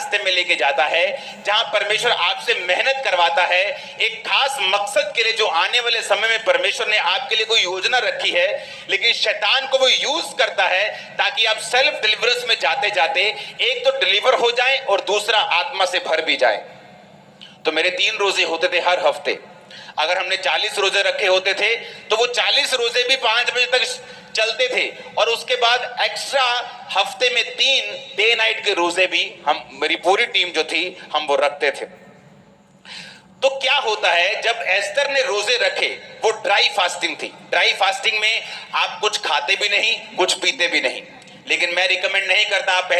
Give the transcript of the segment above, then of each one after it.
रास्ते में लेके जाता है, जहां परमेश्वर आपसे मेहनत करवाता है एक खास मकसद के लिए, जो आने वाले समय में परमेश्वर ने आपके लिए कोई योजना रखी है, लेकिन शैतान को वो यूज करता है ताकि आप सेल्फ डिलीवरेंस में जाते जाते एक तो डिलीवर हो जाए और दूसरा आत्मा से भर भी जाए। तो मेरे 3 रोजे होते थे हर हफ्ते। अगर हमने 40 रोजे रखे होते थे तो वो 40 रोजे भी 5 बजे तक चलते थे, और उसके बाद एक्स्ट्रा हफ्ते में 3 डे नाइट के रोजे भी मेरी पूरी टीम जो थी हम वो रखते थे। तो क्या होता है, जब एस्तर ने रोजे रखे, वो ड्राई फास्टिंग थी। ड्राई फास्टिंग में आप कुछ खाते भी नहीं, कुछ पीते भी नहीं, लेकिन मैं रिकमेंड नहीं करता आप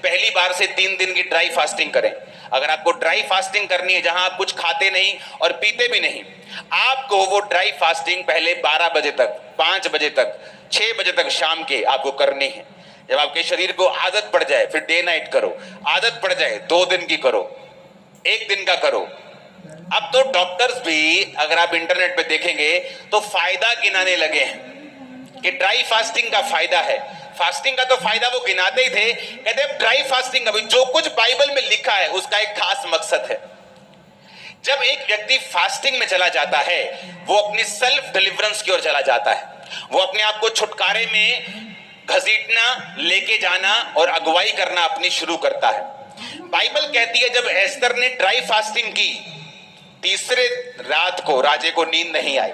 पहली बार से 3 दिन की ड्राई फास्टिंग करें। अगर आपको ड्राई फास्टिंग करनी है जहां आप कुछ खाते नहीं और पीते भी नहीं, आपको वो ड्राई फास्टिंग पहले 12 बजे तक, 5 बजे तक, 6 बजे तक शाम के आपको करनी है। जब आपके शरीर को आदत पड़ जाए फिर डे नाइट करो, आदत पड़ जाए 2 दिन की करो, 1 दिन का करो। अब तो डॉक्टर्स भी, अगर आप इंटरनेट पे देखेंगे तो फायदा गिनाने लगे हैं कि ड्राई फास्टिंग का फायदा है। फास्टिंग का तो फायदा वो गिनाते ही थे, कहते हैं ड्राई फास्टिंग अभी जो कुछ बाइबल में लिखा है उसका एक खास मकसद है। जब एक व्यक्ति फास्टिंग में चला जाता है, वो अपनी सेल्फ डिलीवरेंस की ओर चला जाता है, वो अपने आप को छुटकारे में घसीटना, लेके जाना और अगुवाई करना अपनी शुरू करता है। बाइबल कहती है जब एस्तर ने ड्राई फास्टिंग की, तीसरे रात को राजे को नींद नहीं आई।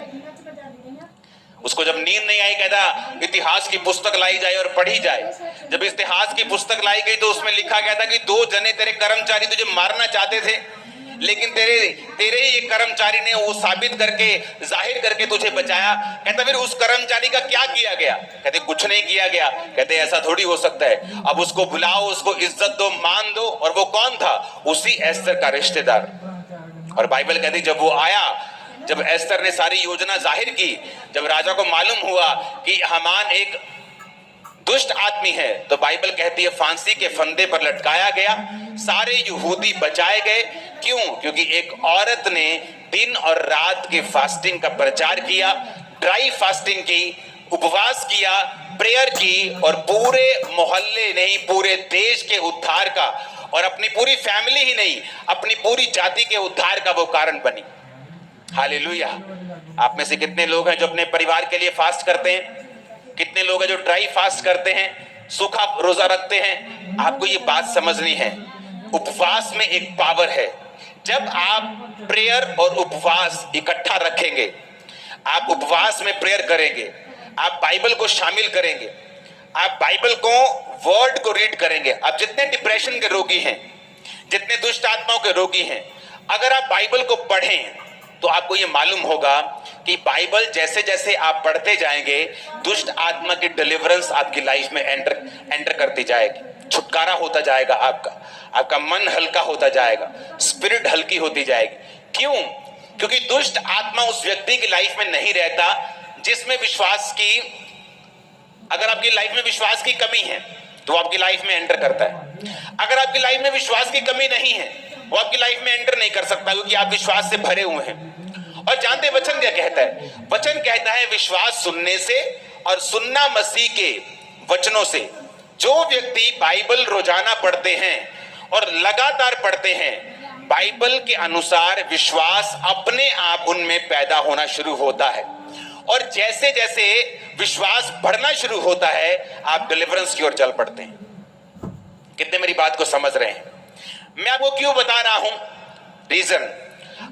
उसको जब नींद नहीं आई, कहता इतिहास की पुस्तक लाई जाए और पढ़ी जाए। जब इतिहास की पुस्तक लाई गई तो उसमें लिखा गया था कि 2 जने तेरे कर्मचारी तुझे मारना चाहते थे, लेकिन तेरे ही एक कर्मचारी ने वो साबित करके, जाहिर करके तुझे बचाया। कहता फिर उस कर्मचारी का क्या किया गया? कहते कुछ नहीं किया गया। कहते ऐसा थोड़ी हो सकता है, अब उसको बुलाओ, उसको इज्जत दो, मान दो। और वो कौन था? उसी एस्तर का रिश्तेदार। और बाइबल कहती जब वो आया, जब एस्तर ने सारी योजना जाहिर की, जब राजा को मालूम हुआ कि हामान एक दुष्ट आदमी है, तो बाइबल कहती है फांसी के फंदे पर लटकाया गया, सारे यहूदी बचाए गए। क्यों? क्योंकि एक औरत ने दिन और रात की फास्टिंग का प्रचार किया, ड्राई फास्टिंग की, उपवास किया, प्रेयर की, और पूरे मोहल्ले नहीं पूरे देश के उद्धार का, और अपनी पूरी फैमिली ही नहीं अपनी पूरी जाति के उद्धार का वो कारण बनी। हालेलुया। आप में से कितने लोग हैं जो अपने परिवार के लिए फास्ट करते हैं? कितने लोग हैं जो ड्राई फास्ट करते हैं, सूखा रोजा रखते हैं? आपको ये बात समझनी है, उपवास में एक पावर है। जब आप प्रेयर और उपवास इकट्ठा रखेंगे, आप उपवास में प्रेयर करेंगे, आप बाइबल को शामिल करेंगे, आप बाइबल को, वर्ड को रीड करेंगे। अब जितने डिप्रेशन के रोगी हैं, जितने दुष्ट आत्माओं के रोगी हैं, अगर आप बाइबल को पढ़ें तो आपको ये मालूम होगा कि बाइबल जैसे जैसे आप पढ़ते जाएंगे, दुष्ट आत्मा की डिलीवरेंस आपकी लाइफ में एंटर करती जाएगी, छुटकारा होता जाएगा, आपका मन हल्का होता जाएगा, स्पिरिट हल्की होती जाएगी। क्यों? क्योंकि दुष्ट आत्मा उस व्यक्ति की लाइफ में नहीं रहता जिसमें विश्वास की, अगर आपकी लाइफ में विश्वास की कमी है तो आपकी लाइफ में एंटर करता है। अगर आपकी लाइफ में विश्वास की कमी नहीं है, वो आपकी लाइफ में एंटर नहीं कर सकता, क्योंकि आप विश्वास से भरे हुए हैं। और जानते वचन क्या कहता है? वचन कहता है विश्वास सुनने से और सुनना मसीह के वचनों से। जो व्यक्ति बाइबल रोजाना पढ़ते हैं और लगातार पढ़ते हैं, बाइबल के अनुसार विश्वास अपने आप उनमें पैदा होना शुरू होता है, और जैसे जैसे विश्वास बढ़ना शुरू होता है, आप डिलीवरेंस की ओर चल पड़ते हैं। कितने मेरी बात को समझ रहे हैं? मैं आपको क्यों बता रहा हूं? रीजन,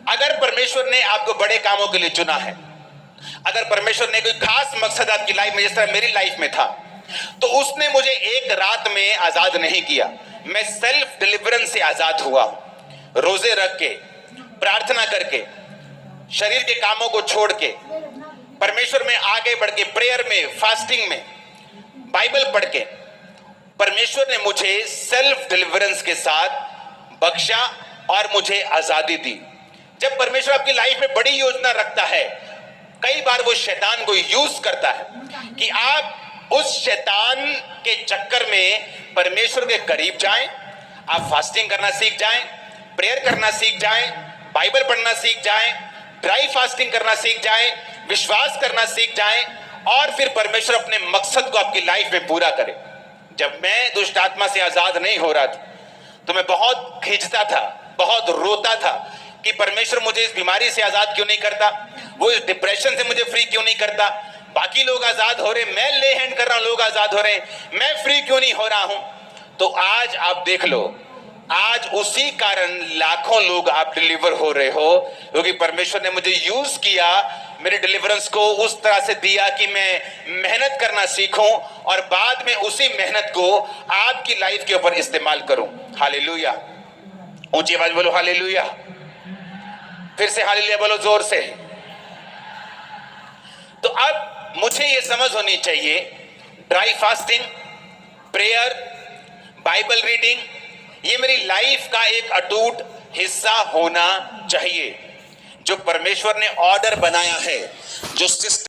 अगर परमेश्वर ने आपको बड़े कामों के लिए चुना है, अगर परमेश्वर ने कोई खास मकसद आपकी लाइफ में, जिस तरह मेरी लाइफ में था, तो उसने मुझे एक रात में आजाद नहीं किया। मैं सेल्फ डिलीवरेंस से आजाद हुआ, रोजे रख के, प्रार्थना करके, शरीर के कामों को छोड़ के, परमेश्वर में आगे बढ़ के, प्रेयर में, फास्टिंग में, बाइबल पढ़ के, परमेश्वर ने मुझे सेल्फ डिलीवरेंस के साथ बख्शा और मुझे आजादी दी। जब परमेश्वर आपकी लाइफ में बड़ी योजना रखता है, कई बार वो शैतान को यूज करता है कि आप उस शैतान के चक्कर में परमेश्वर के करीब जाएं, आप फास्टिंग करना सीख जाएं, प्रेयर करना सीख जाएं, बाइबल पढ़ना सीख जाएं, ड्राई फास्टिंग करना सीख जाएं, विश्वास करना सीख जाएं, और फिर परमेश्वर अपने मकसद को आपकी लाइफ में पूरा करे। जब मैं दुष्ट आत्मा से आजाद नहीं हो रहा था, तो मैं बहुत खींचता था, बहुत रोता था कि परमेश्वर मुझे इस बीमारी से आजाद क्यों नहीं करता, वो इस डिप्रेशन से मुझे फ्री क्यों नहीं करता। बाकी लोग आजाद हो रहे, मैं ले हैंड कर रहा हूं, लोग आजाद हो रहे, मैं फ्री क्यों नहीं हो रहा हूं। तो आज आप देख लो, आज उसी कारण लाखों लोग आप डिलीवर हो रहे हो, क्योंकि परमेश्वर ने मुझे यूज किया, मेरे डिलीवरेंस को उस तरह से दिया कि मैं मेहनत करना सीखूं और बाद में उसी मेहनत को आपकी लाइफ के ऊपर इस्तेमाल करूं। हालेलुया, ऊंची आवाज बोलो हालेलुया, फिर से हालेलुया बोलो जोर से। तो अब मुझे यह समझ होनी चाहिए, dry fasting, prayer, Bible reading, ये मेरी लाइफ का एक अटूट हिस्सा होना चाहिए। जो परमेश्वर ने ऑर्डर बनाया है, जो सिस्टम